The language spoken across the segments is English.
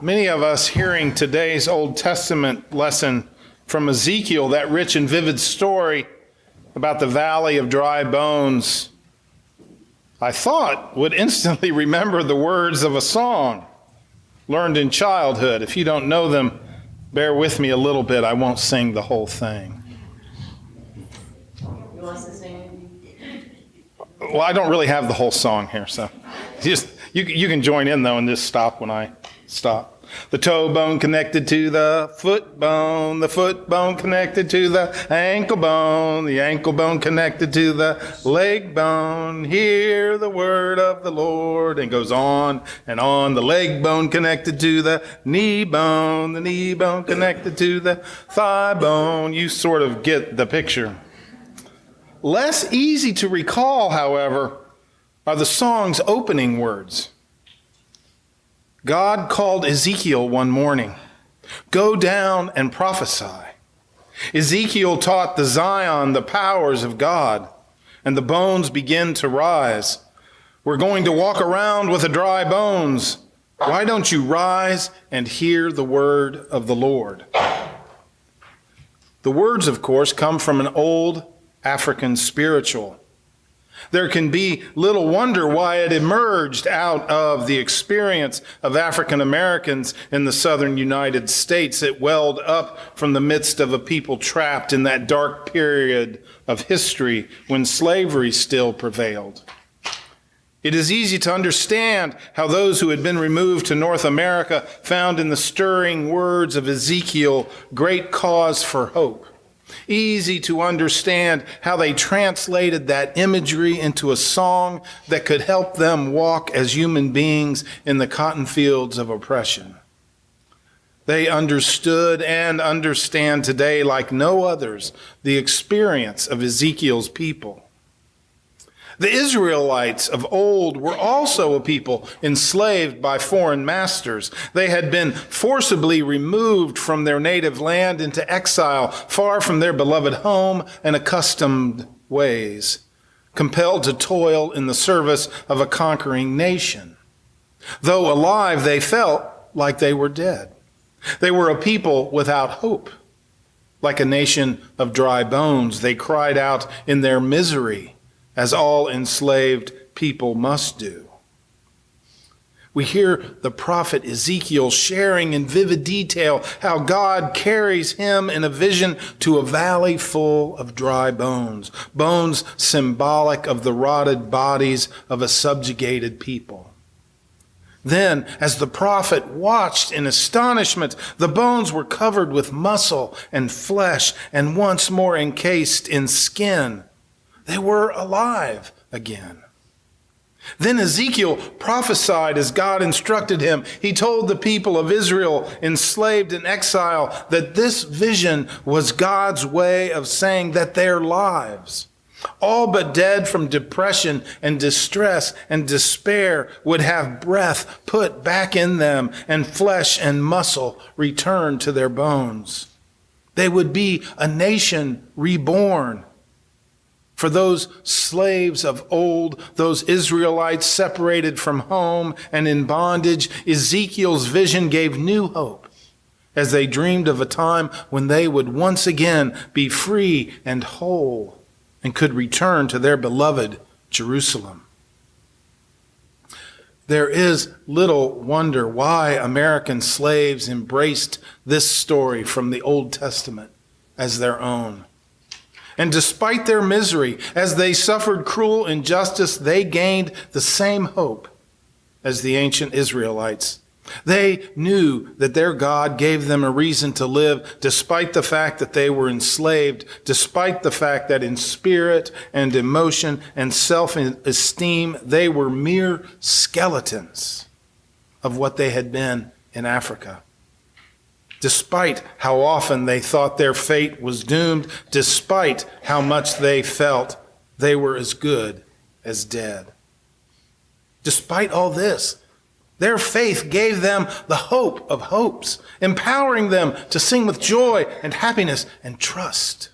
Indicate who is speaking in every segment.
Speaker 1: Many of us hearing today's Old Testament lesson from Ezekiel, that rich and vivid story about the valley of dry bones, I thought would instantly remember the words of a song learned in childhood. If you don't know them, bear with me a little bit. I won't sing the whole thing.
Speaker 2: You want us to sing?
Speaker 1: Well, I don't really have the whole song here, so you can join in, though, and just stop when I stop. The toe bone connected to the foot bone connected to the ankle bone connected to the leg bone. Hear the word of the Lord, and goes on and on. The leg bone connected to the knee bone connected to the thigh bone. You sort of get the picture. Less easy to recall, however, are the song's opening words. God called Ezekiel one morning, "Go down and prophesy." Ezekiel taught the Zion the powers of God, and the bones begin to rise. "We're going to walk around with the dry bones. Why don't you rise and hear the word of the Lord?" The words, of course, come from an old African spiritual. There can be little wonder why it emerged out of the experience of African Americans in the southern United States. It welled up from the midst of a people trapped in that dark period of history when slavery still prevailed. It is easy to understand how those who had been removed to North America found in the stirring words of Ezekiel great cause for hope. Easy to understand how they translated that imagery into a song that could help them walk as human beings in the cotton fields of oppression. They understood and understand today, like no others, the experience of Ezekiel's people. The Israelites of old were also a people enslaved by foreign masters. They had been forcibly removed from their native land into exile, far from their beloved home and accustomed ways, compelled to toil in the service of a conquering nation. Though alive, they felt like they were dead. They were a people without hope. Like a nation of dry bones, they cried out in their misery, as all enslaved people must do. We hear the prophet Ezekiel sharing in vivid detail how God carries him in a vision to a valley full of dry bones, bones symbolic of the rotted bodies of a subjugated people. Then, as the prophet watched in astonishment, the bones were covered with muscle and flesh and once more encased in skin. They were alive again. Then Ezekiel prophesied as God instructed him. He told the people of Israel enslaved in exile that this vision was God's way of saying that their lives, all but dead from depression and distress and despair, would have breath put back in them and flesh and muscle return to their bones. They would be a nation reborn. For those slaves of old, those Israelites separated from home and in bondage, Ezekiel's vision gave new hope as they dreamed of a time when they would once again be free and whole and could return to their beloved Jerusalem. There is little wonder why American slaves embraced this story from the Old Testament as their own. And despite their misery, as they suffered cruel injustice, they gained the same hope as the ancient Israelites. They knew that their God gave them a reason to live, despite the fact that they were enslaved, despite the fact that in spirit and emotion and self-esteem, they were mere skeletons of what they had been in Africa. Despite how often they thought their fate was doomed, despite how much they felt they were as good as dead. Despite all this, their faith gave them the hope of hopes, empowering them to sing with joy and happiness and trust,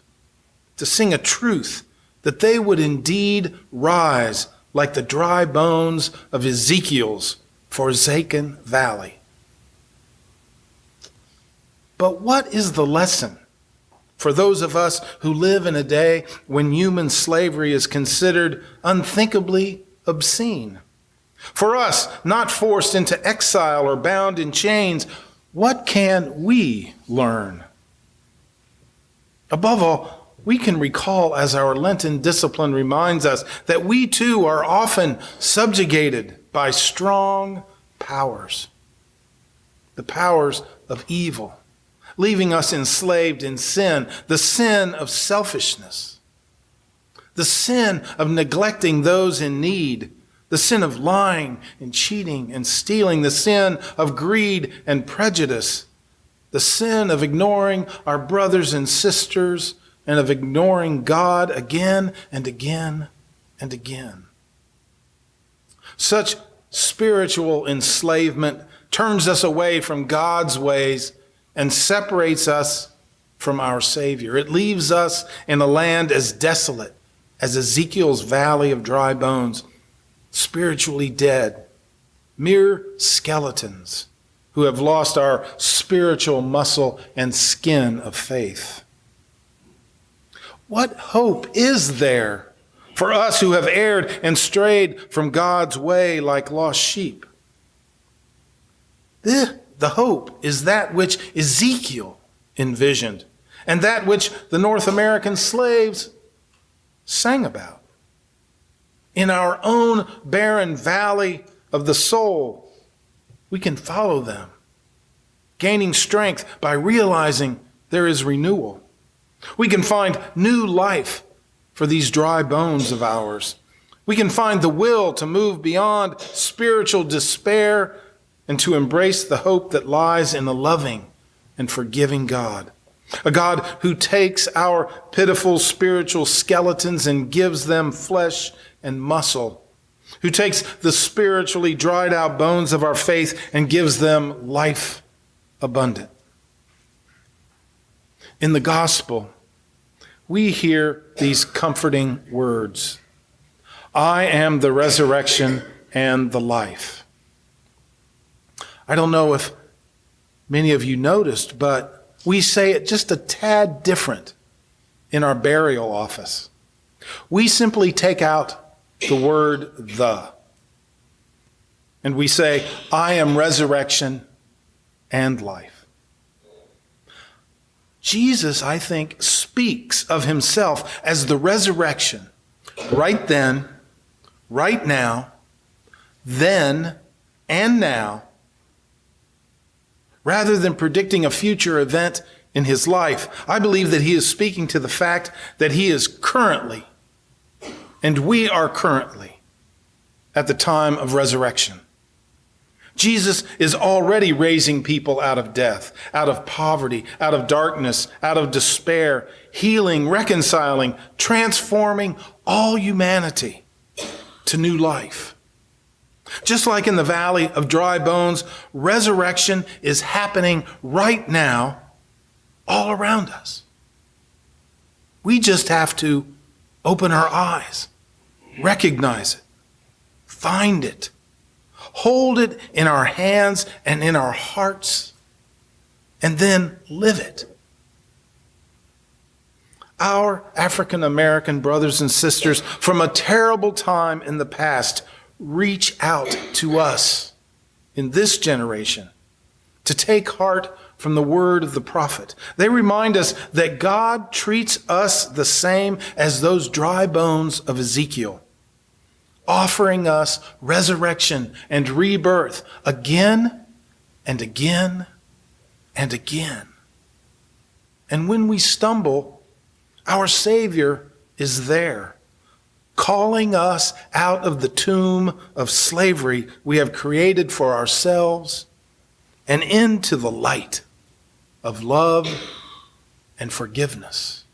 Speaker 1: to sing a truth that they would indeed rise like the dry bones of Ezekiel's forsaken valley. But what is the lesson for those of us who live in a day when human slavery is considered unthinkably obscene? For us, not forced into exile or bound in chains, what can we learn? Above all, we can recall, as our Lenten discipline reminds us, that we too are often subjugated by strong powers, the powers of evil, leaving us enslaved in sin, the sin of selfishness, the sin of neglecting those in need, the sin of lying and cheating and stealing, the sin of greed and prejudice, the sin of ignoring our brothers and sisters and of ignoring God again and again and again. Such spiritual enslavement turns us away from God's ways and separates us from our Savior. It leaves us in a land as desolate as Ezekiel's valley of dry bones, spiritually dead, mere skeletons who have lost our spiritual muscle and skin of faith. What hope is there for us who have erred and strayed from God's way like lost sheep? The hope is that which Ezekiel envisioned and that which the North American slaves sang about. In our own barren valley of the soul, we can follow them, gaining strength by realizing there is renewal. We can find new life for these dry bones of ours. We can find the will to move beyond spiritual despair and to embrace the hope that lies in a loving and forgiving God. A God who takes our pitiful spiritual skeletons and gives them flesh and muscle. Who takes the spiritually dried out bones of our faith and gives them life abundant. In the gospel, we hear these comforting words. I am the resurrection and the life. I don't know if many of you noticed, but we say it just a tad different in our burial office. We simply take out the word the, and we say, I am resurrection and life. Jesus, I think, speaks of himself as the resurrection right then, right now, then, and now, rather than predicting a future event in his life. I believe that he is speaking to the fact that he is currently, and we are currently, at the time of resurrection. Jesus is already raising people out of death, out of poverty, out of darkness, out of despair, healing, reconciling, transforming all humanity to new life. Just like in the valley of dry bones, resurrection is happening right now all around us. We just have to open our eyes, recognize it, find it, hold it in our hands and in our hearts, and then live it. Our African American brothers and sisters from a terrible time in the past reach out to us in this generation to take heart from the word of the prophet. They remind us that God treats us the same as those dry bones of Ezekiel, offering us resurrection and rebirth again and again and again. And when we stumble, our Savior is there, calling us out of the tomb of slavery we have created for ourselves and into the light of love and forgiveness.